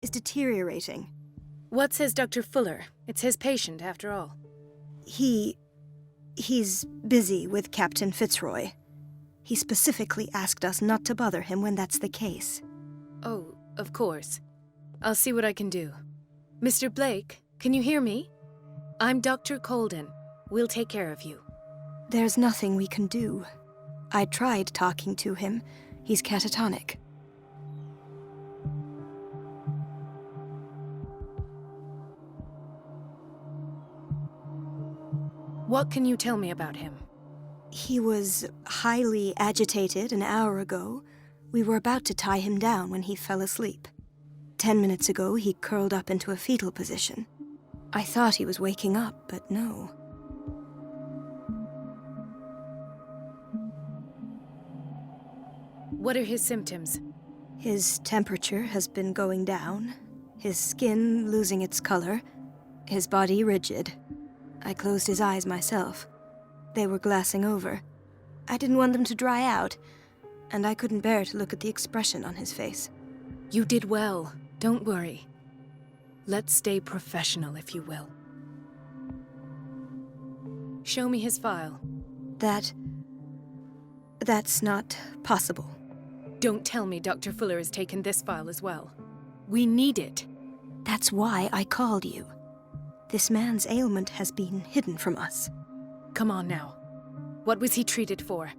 is deteriorating. What says Dr. Fuller? It's his patient, after all. He's busy with Captain Fitzroy. He specifically asked us not to bother him when that's the case. Oh, of course. I'll see what I can do. Mr. Blake, can you hear me? I'm Dr. Colden. We'll take care of you. There's nothing we can do. I tried talking to him. He's catatonic. What can you tell me about him? He was highly agitated an hour ago. We were about to tie him down when he fell asleep. 10 minutes ago, he curled up into a fetal position. I thought he was waking up, but no. What are his symptoms? His temperature has been going down, his skin losing its color, his body rigid. I closed his eyes myself. They were glassing over. I didn't want them to dry out, and I couldn't bear to look at the expression on his face. You did well. Don't worry. Let's stay professional, if you will. Show me his file. That's not possible. Don't tell me Dr. Fuller has taken this file as well. We need it. That's why I called you. This man's ailment has been hidden from us. Come on now. What was he treated for?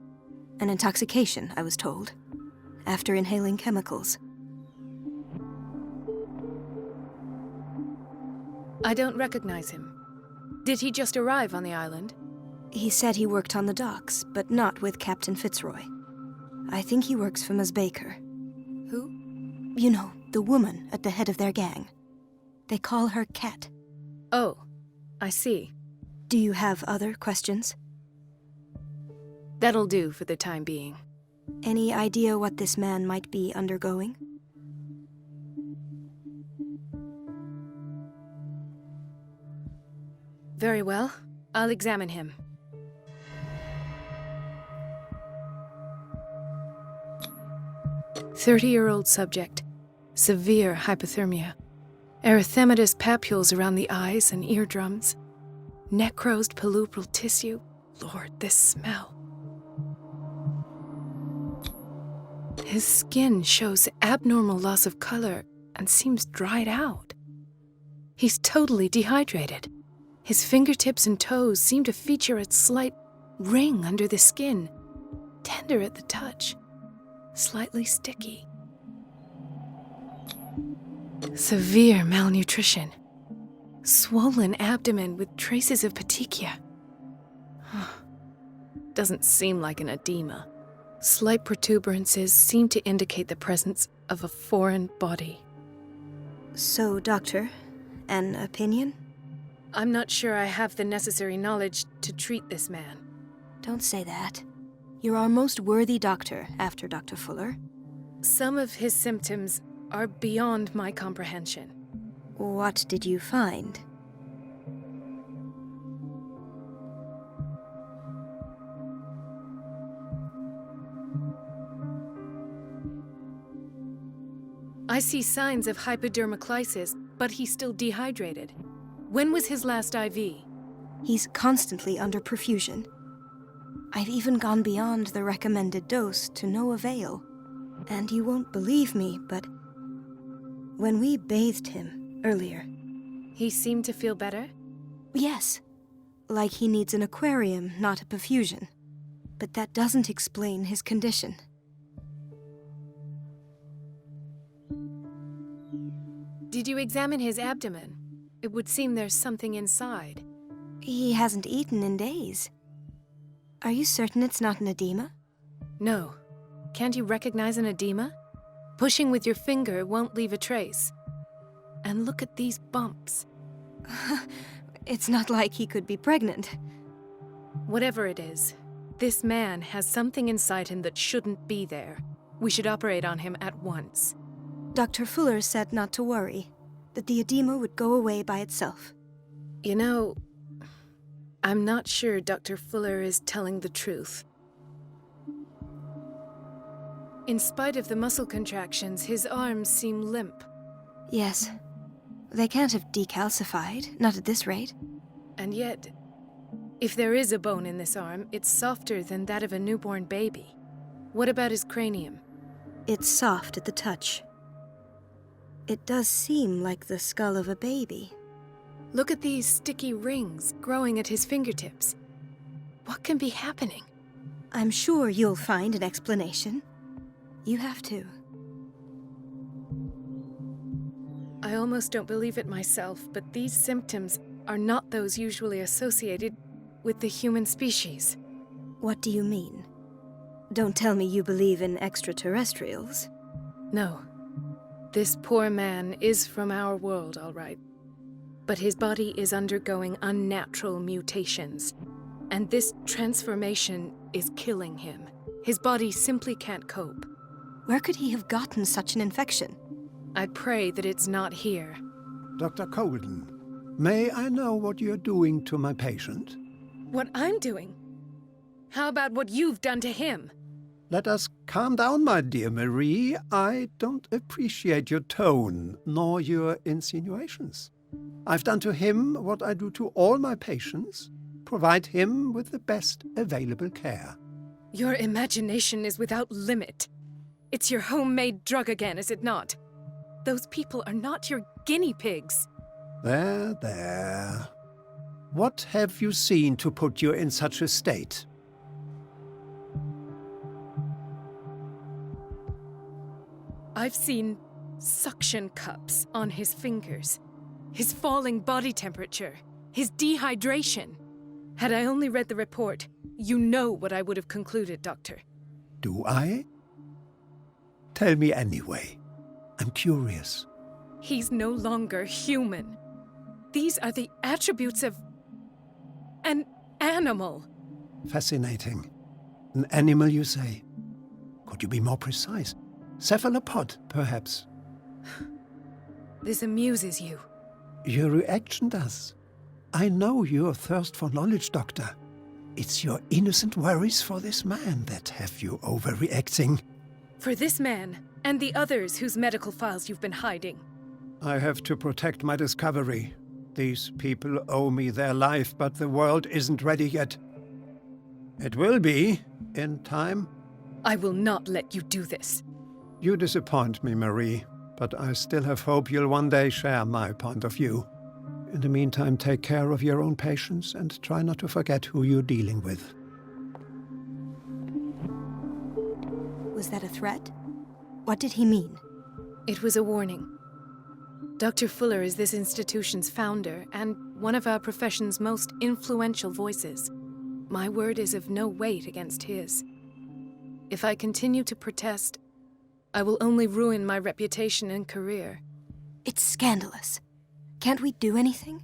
An intoxication, I was told, after inhaling chemicals. I don't recognize him. Did he just arrive on the island? He said he worked on the docks, but not with Captain Fitzroy. I think he works for Ms. Baker. Who? You know, the woman at the head of their gang. They call her Cat. Oh, I see. Do you have other questions? That'll do for the time being. Any idea what this man might be undergoing? Very well. I'll examine him. "30-year-old subject. Severe hypothermia. Erythematous papules around the eyes and eardrums. Necrosed palpebral tissue. Lord, this smell. His skin shows abnormal loss of color and seems dried out. He's totally dehydrated. His fingertips and toes seem to feature a slight ring under the skin, tender at the touch, slightly sticky. Severe malnutrition. Swollen abdomen with traces of petechia. Doesn't seem like an edema. Slight protuberances seem to indicate the presence of a foreign body. So, Doctor, an opinion? I'm not sure I have the necessary knowledge to treat this man. Don't say that. You're our most worthy doctor after Dr. Fuller. Some of his symptoms are beyond my comprehension. What did you find? I see signs of hypodermoclysis, but he's still dehydrated. When was his last IV? He's constantly under perfusion. I've even gone beyond the recommended dose to no avail. And you won't believe me, but when we bathed him earlier... He seemed to feel better? Yes. Like he needs an aquarium, not a perfusion. But that doesn't explain his condition. Did you examine his abdomen? It would seem there's something inside. He hasn't eaten in days. Are you certain it's not an edema? No. Can't you recognize an edema? Pushing with your finger won't leave a trace. And look at these bumps. It's not like he could be pregnant. Whatever it is, this man has something inside him that shouldn't be there. We should operate on him at once. Dr. Fuller said not to worry, that the edema would go away by itself. You know, I'm not sure Dr. Fuller is telling the truth. In spite of the muscle contractions, his arms seem limp. Yes. They can't have decalcified, not at this rate. And yet, if there is a bone in this arm, it's softer than that of a newborn baby. What about his cranium? It's soft at the touch. It does seem like the skull of a baby. Look at these sticky rings growing at his fingertips. What can be happening? I'm sure you'll find an explanation. You have to. I almost don't believe it myself, but these symptoms are not those usually associated with the human species. What do you mean? Don't tell me you believe in extraterrestrials. No. This poor man is from our world, all right. But his body is undergoing unnatural mutations. And this transformation is killing him. His body simply can't cope. Where could he have gotten such an infection? I pray that it's not here. Dr. Colden, may I know what you're doing to my patient? What I'm doing? How about what you've done to him? Let us calm down, my dear Marie. I don't appreciate your tone, nor your insinuations. I've done to him what I do to all my patients, provide him with the best available care. Your imagination is without limit. It's your homemade drug again, is it not? Those people are not your guinea pigs. There, there. What have you seen to put you in such a state? I've seen suction cups on his fingers, his falling body temperature, his dehydration. Had I only read the report, you know what I would have concluded, Doctor. Do I? Tell me anyway. I'm curious. He's no longer human. These are the attributes of an animal. Fascinating. An animal, you say? Could you be more precise? Cephalopod, perhaps? This amuses you. Your reaction does. I know your thirst for knowledge, Doctor. It's your innocent worries for this man that have you overreacting. For this man, and the others whose medical files you've been hiding. I have to protect my discovery. These people owe me their life, but the world isn't ready yet. It will be, in time. I will not let you do this. You disappoint me, Marie, but I still have hope you'll one day share my point of view. In the meantime, take care of your own patients and try not to forget who you're dealing with. Was that a threat? What did he mean? It was a warning. Dr. Fuller is this institution's founder and one of our profession's most influential voices. My word is of no weight against his. If I continue to protest, I will only ruin my reputation and career. It's scandalous. Can't we do anything?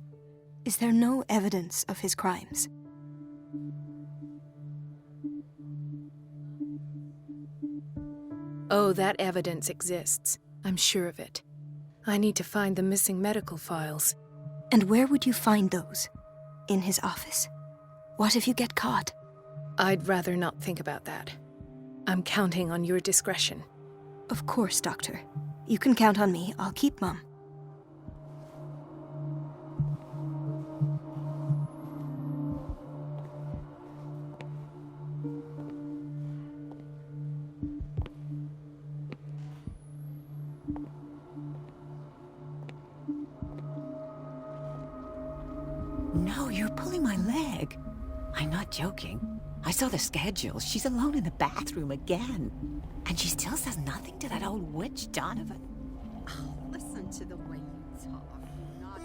Is there no evidence of his crimes? Oh, that evidence exists. I'm sure of it. I need to find the missing medical files. And where would you find those? In his office? What if you get caught? I'd rather not think about that. I'm counting on your discretion. Of course, Doctor. You can count on me. I'll keep mum. No, you're pulling my leg. I'm not joking. I saw the schedule. She's alone in the bathroom again. And she still says nothing to that old witch, Donovan. Oh, listen to the way you talk. Not...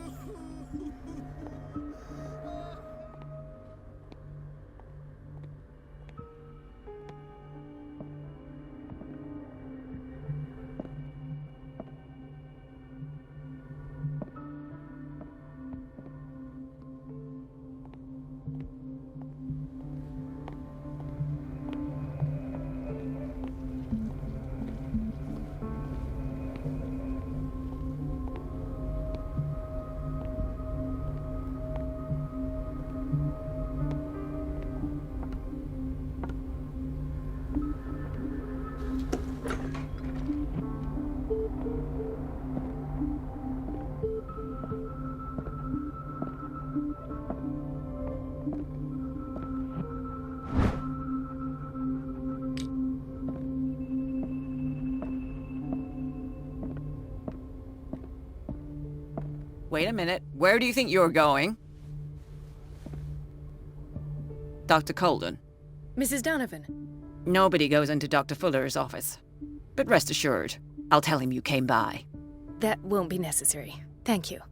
Wait a minute. Where do you think you're going? Dr. Colden. Mrs. Donovan. Nobody goes into Dr. Fuller's office. But rest assured, I'll tell him you came by. That won't be necessary. Thank you.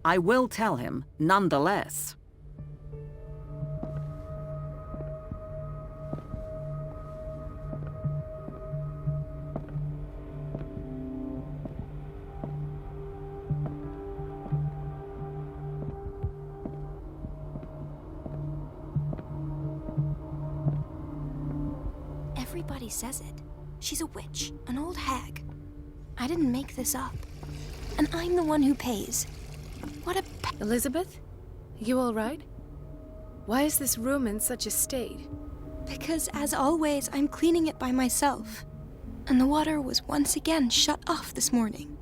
I will tell him, nonetheless. Everybody says it. She's a witch, an old hag. I didn't make this up. And I'm the one who pays. What a Elizabeth? You all right? Why is this room in such a state? Because, as always, I'm cleaning it by myself. And the water was once again shut off this morning.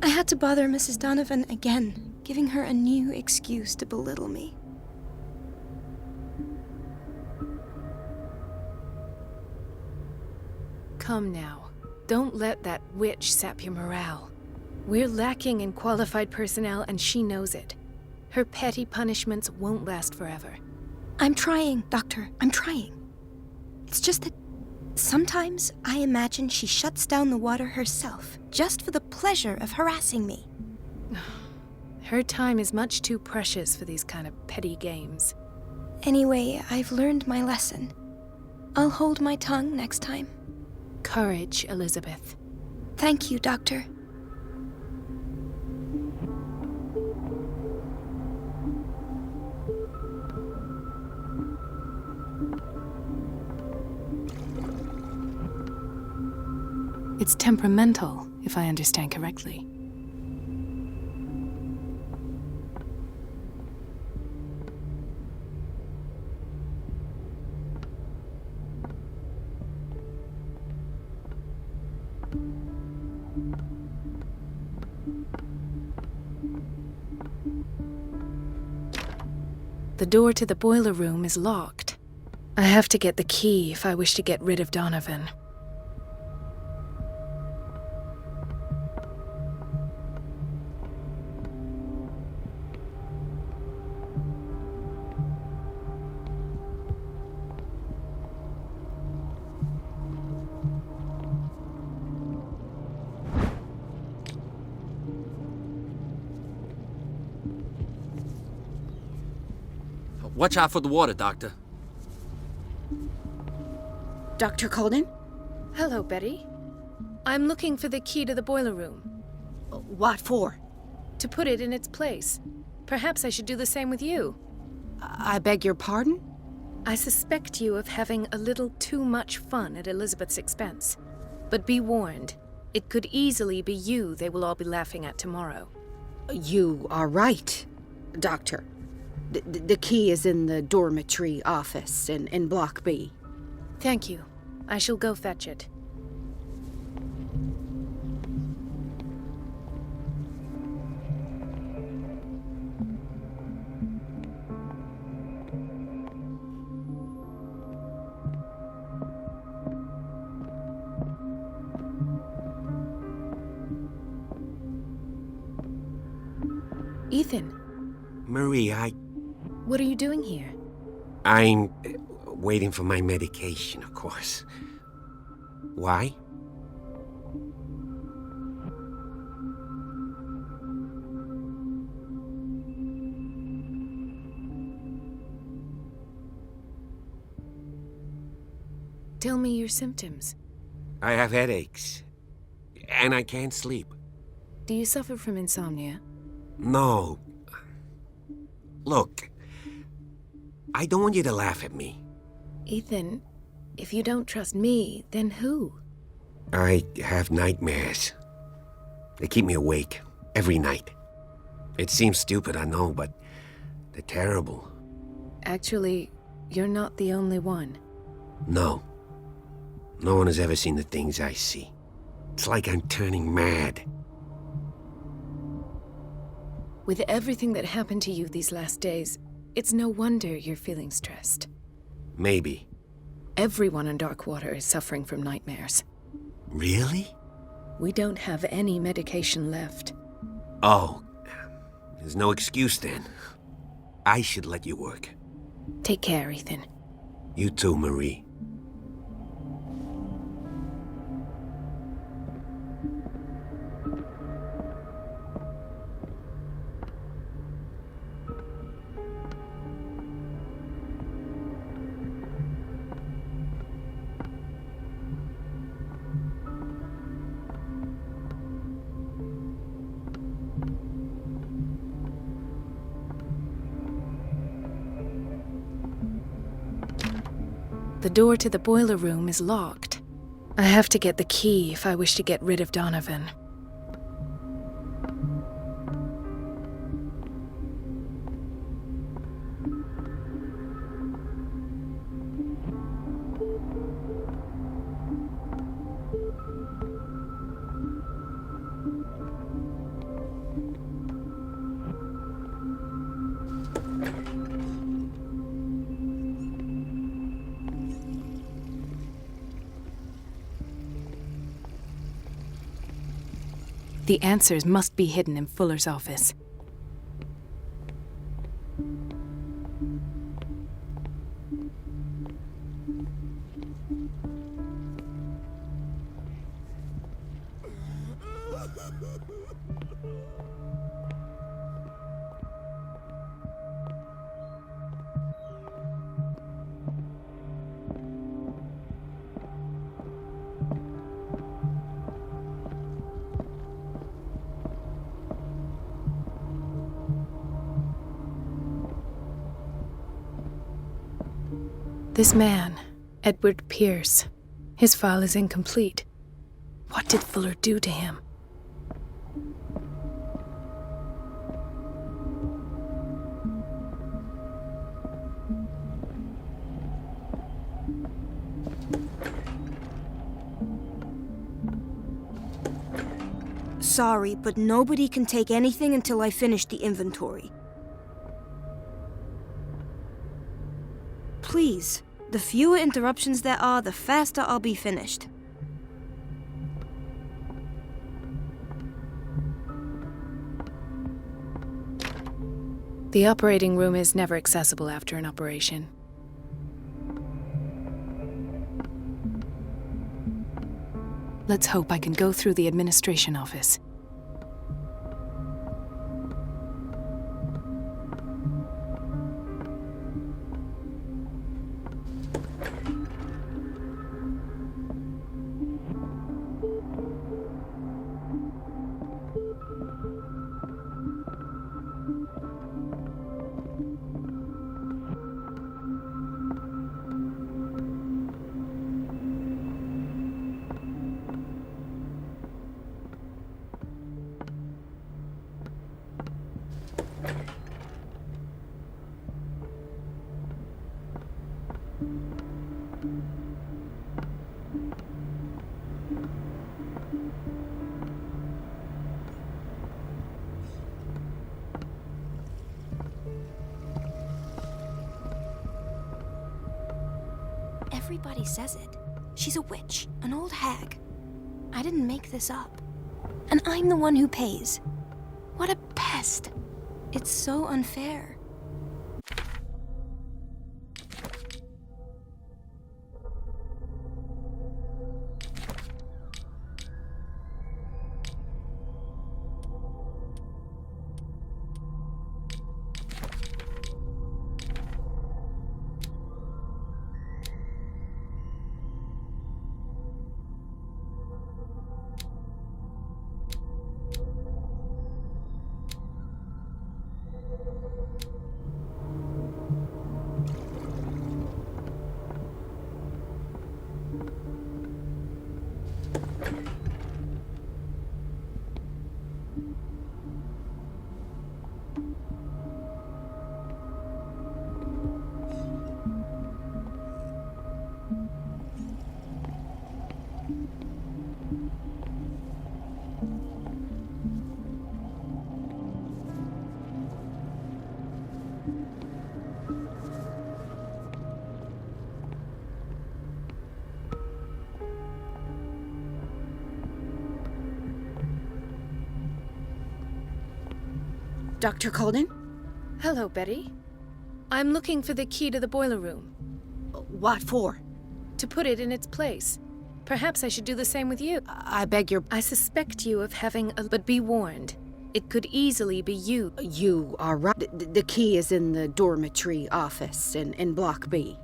I had to bother Mrs. Donovan again, giving her a new excuse to belittle me. Come now. Don't let that witch sap your morale. We're lacking in qualified personnel, and she knows it. Her petty punishments won't last forever. I'm trying, Doctor. I'm trying. It's just that sometimes I imagine she shuts down the water herself, just for the pleasure of harassing me. Her time is much too precious for these kind of petty games. Anyway, I've learned my lesson. I'll hold my tongue next time. Courage, Elizabeth. Thank you, Doctor. It's temperamental, if I understand correctly. The door to the boiler room is locked. I have to get the key if I wish to get rid of Donovan. Watch out for the water, Doctor. Dr. Colden? Hello, Betty. I'm looking for the key to the boiler room. What for? To put it in its place. Perhaps I should do the same with you. I beg your pardon? I suspect you of having a little too much fun at Elizabeth's expense. But be warned, it could easily be you they will all be laughing at tomorrow. You are right, Doctor. The key is in the dormitory office in Block B. Thank you. I shall go fetch it. Ethan, Marie, what are you doing here? I'm waiting for my medication, of course. Why? Tell me your symptoms. I have headaches, and I can't sleep. Do you suffer from insomnia? No. Look, I don't want you to laugh at me. Ethan, if you don't trust me, then who? I have nightmares. They keep me awake every night. It seems stupid, I know, but they're terrible. Actually, you're not the only one. No. No one has ever seen the things I see. It's like I'm turning mad. With everything that happened to you these last days, it's no wonder you're feeling stressed. Maybe. Everyone in Darkwater is suffering from nightmares. Really? We don't have any medication left. Oh. There's no excuse then. I should let you work. Take care, Ethan. You too, Marie. The door to the boiler room is locked. I have to get the key if I wish to get rid of Donovan. The answers must be hidden in Fuller's office. This man, Edward Pierce, his file is incomplete. What did Fuller do to him? Sorry, but nobody can take anything until I finish the inventory. Please, the fewer interruptions there are, the faster I'll be finished. The operating room is never accessible after an operation. Let's hope I can go through the administration office. Everybody says it. She's a witch, an old hag. I didn't make this up. And I'm the one who pays. What a pest. It's so unfair. Dr. Colden? Hello, Betty. I'm looking for the key to the boiler room. What for? To put it in its place. Perhaps I should do the same with you. I beg your... I suspect you of having a... But be warned. It could easily be you. You are right. The key is in the dormitory office in Block B.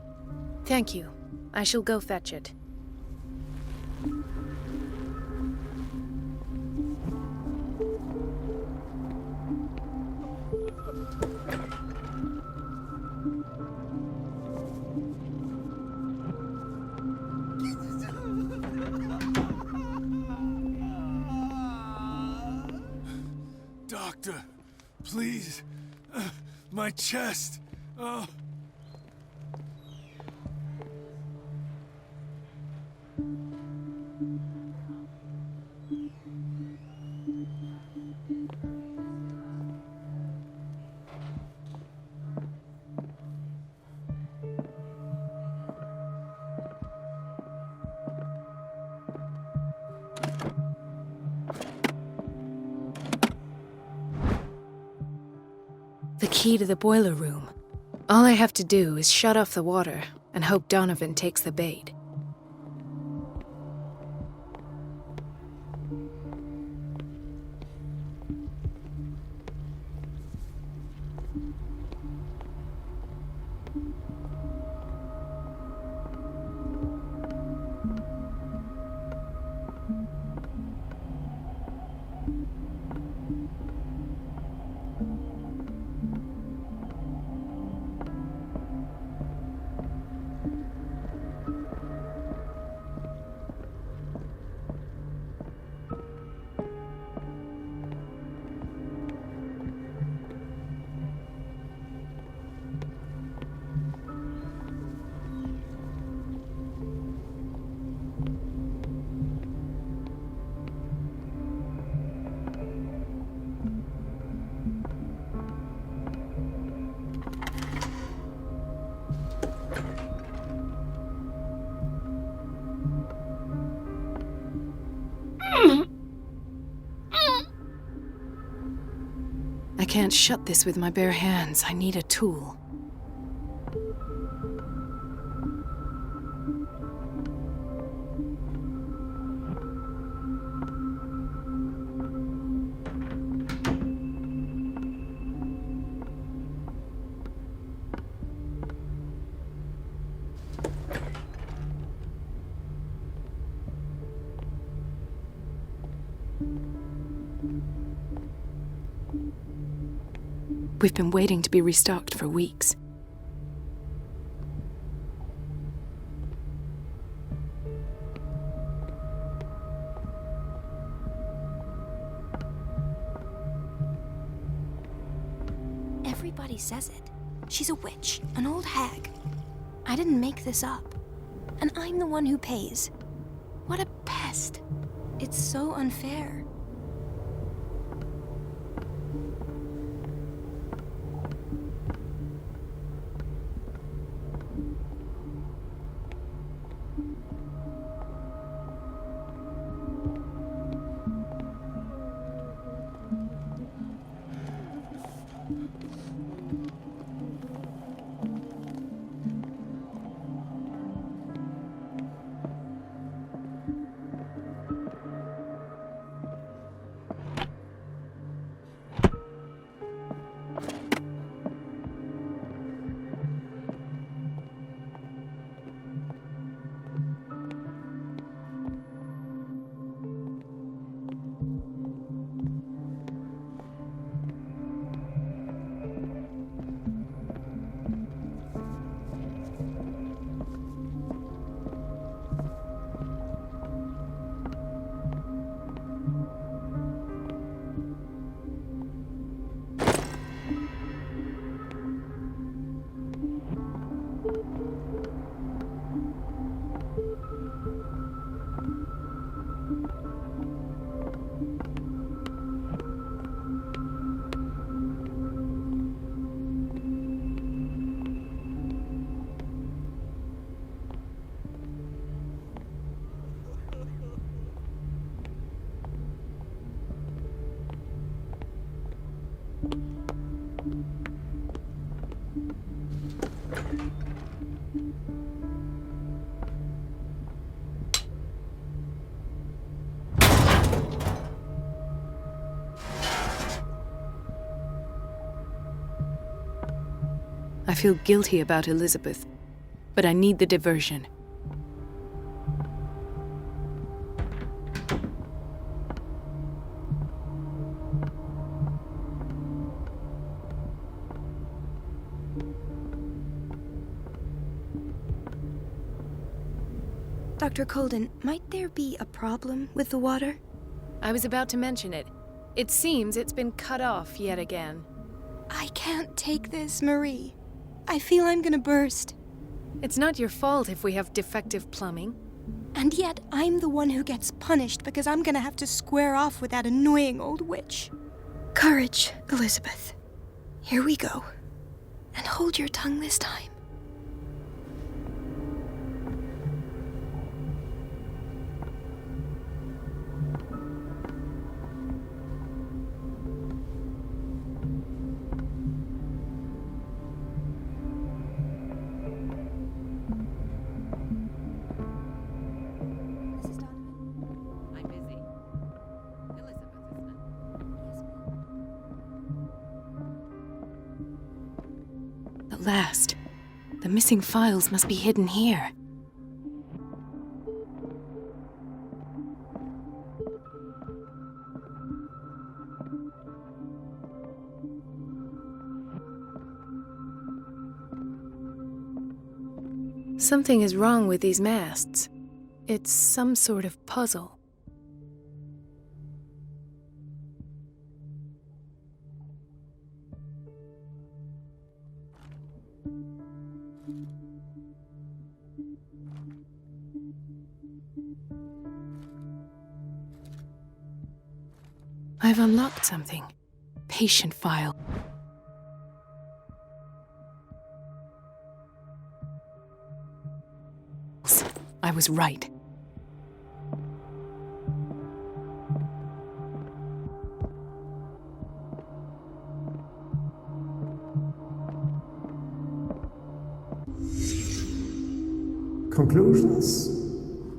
Thank you. I shall go fetch it. Doctor, please. My chest. Oh. The key to the boiler room. All I have to do is shut off the water and hope Donovan takes the bait. I can't shut this with my bare hands. I need a tool. We've been waiting to be restocked for weeks. Everybody says it. She's a witch, an old hag. I didn't make this up. And I'm the one who pays. What a pest. It's so unfair. I feel guilty about Elizabeth, but I need the diversion. Dr. Colden, might there be a problem with the water? I was about to mention it. It seems it's been cut off yet again. I can't take this, Marie. I feel I'm gonna burst. It's not your fault if we have defective plumbing. And yet, I'm the one who gets punished because I'm gonna have to square off with that annoying old witch. Courage, Elizabeth. Here we go. And hold your tongue this time. I'm busy. Elizabeth, isn't it? At last. The missing files must be hidden here. Something is wrong with these masts. It's some sort of puzzle. I've unlocked something. Patient file. I was right. Conclusions,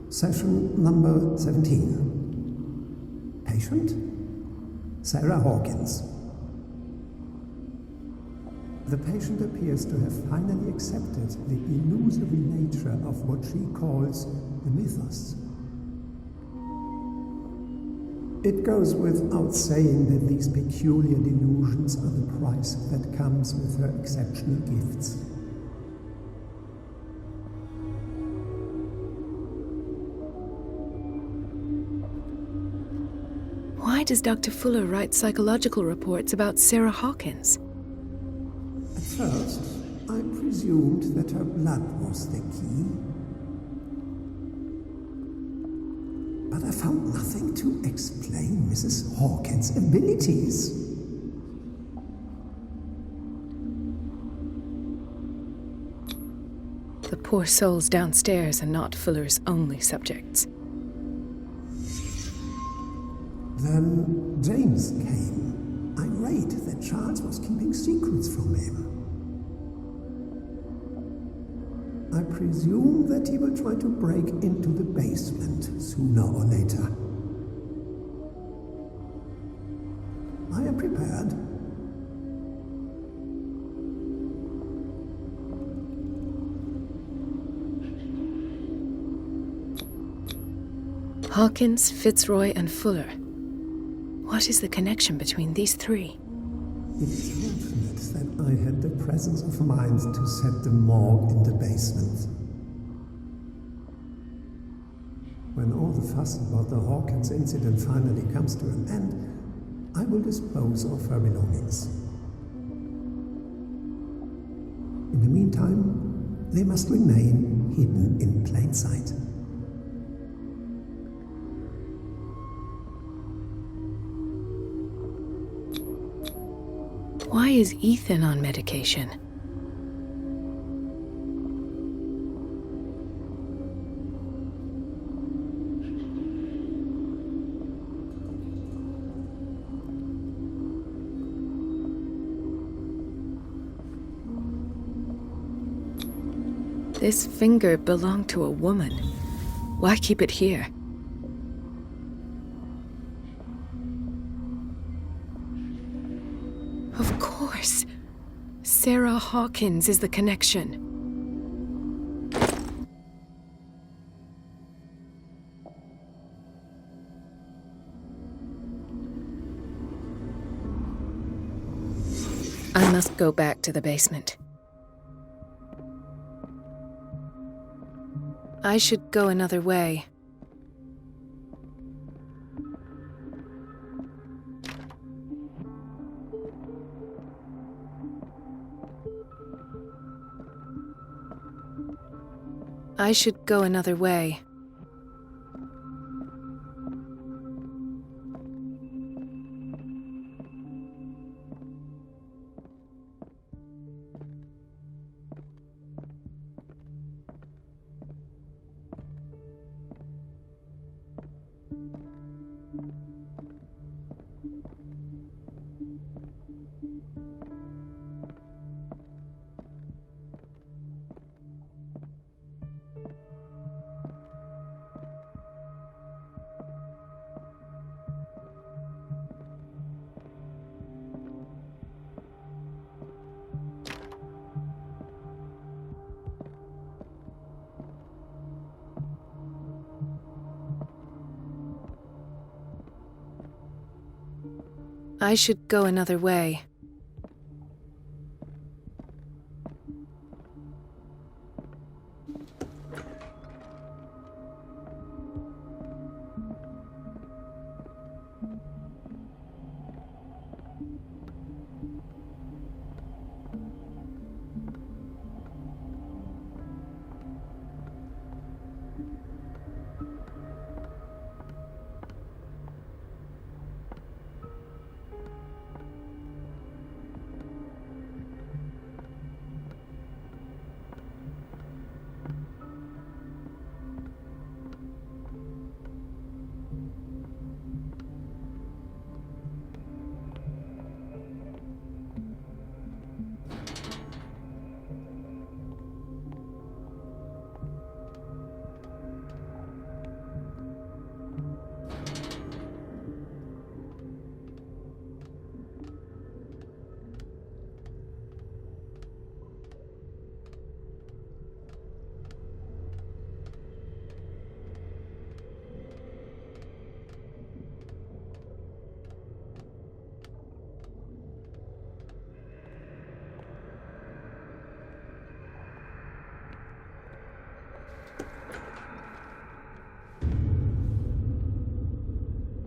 session number 17. Patient, Sarah Hawkins. The patient appears to have finally accepted the illusory nature of what she calls the mythos. It goes without saying that these peculiar delusions are the price that comes with her exceptional gifts. Why does Dr. Fuller write psychological reports about Sarah Hawkins? At first, I presumed that her blood was the key. But I found nothing to explain Mrs. Hawkins' abilities. The poor souls downstairs are not Fuller's only subjects. Then James came, irate that Charles was keeping secrets from him. I presume that he will try to break into the basement sooner or later. I am prepared. Hawkins, Fitzroy, and Fuller. What is the connection between these three? It is fortunate that I had the presence of mind to set the morgue in the basement. When all the fuss about the Hawkins incident finally comes to an end, I will dispose of her belongings. In the meantime, they must remain hidden in plain sight. Why is Ethan on medication? This finger belonged to a woman. Why keep it here? Of course. Sarah Hawkins is the connection. I must go back to the basement. I should go another way. I should go another way. I should go another way.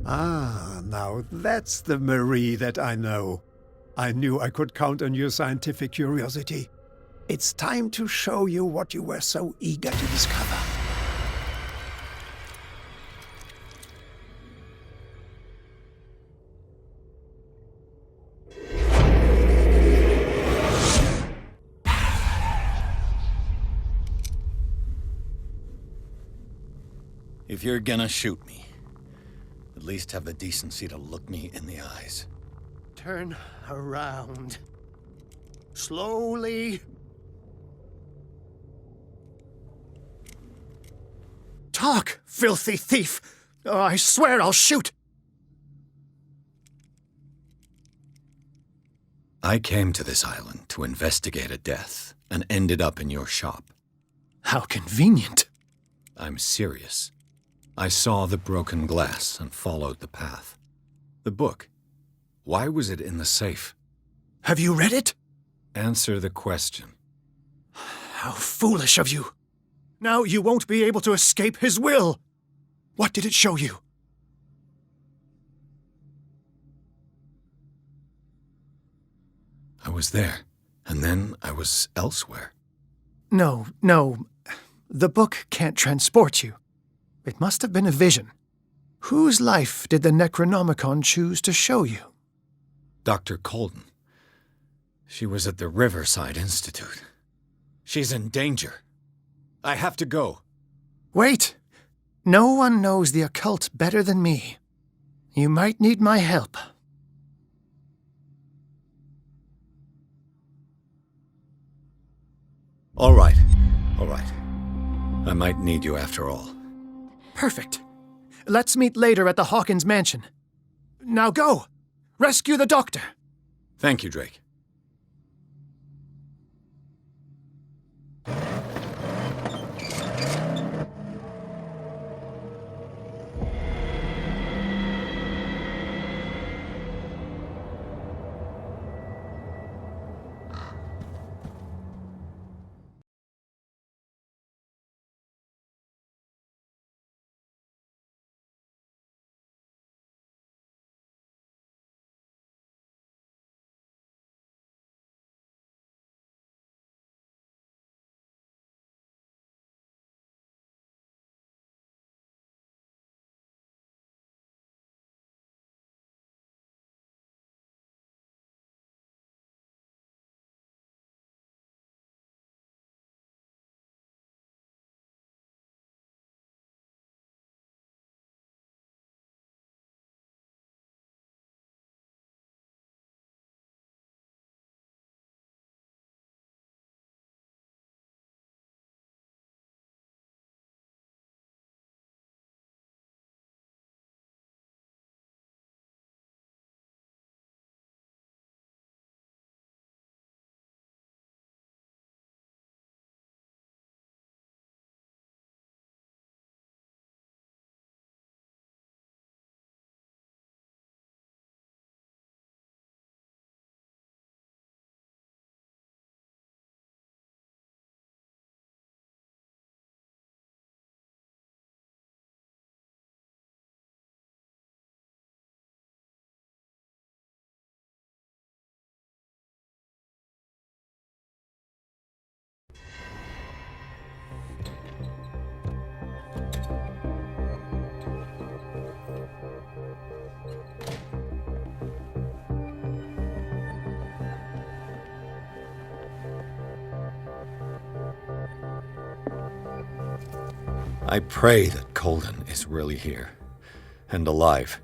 Ah, now that's the Marie that I know. I knew I could count on your scientific curiosity. It's time to show you what you were so eager to discover. If you're gonna shoot me, at least have the decency to look me in the eyes. Turn around. Slowly. Talk, filthy thief! Oh, I swear I'll shoot! I came to this island to investigate a death and ended up in your shop. How convenient. I'm serious. I saw the broken glass and followed the path. The book. Why was it in the safe? Have you read it? Answer the question. How foolish of you. Now you won't be able to escape his will. What did it show you? I was there, and then I was elsewhere. No. The book can't transport you. It must have been a vision. Whose life did the Necronomicon choose to show you? Dr. Colden. She was at the Riverside Institute. She's in danger. I have to go. Wait. No one knows the occult better than me. You might need my help. All right. I might need you after all. Perfect. Let's meet later at the Hawkins mansion. Now go! Rescue the doctor! Thank you, Drake. I pray that Colden is really here and alive.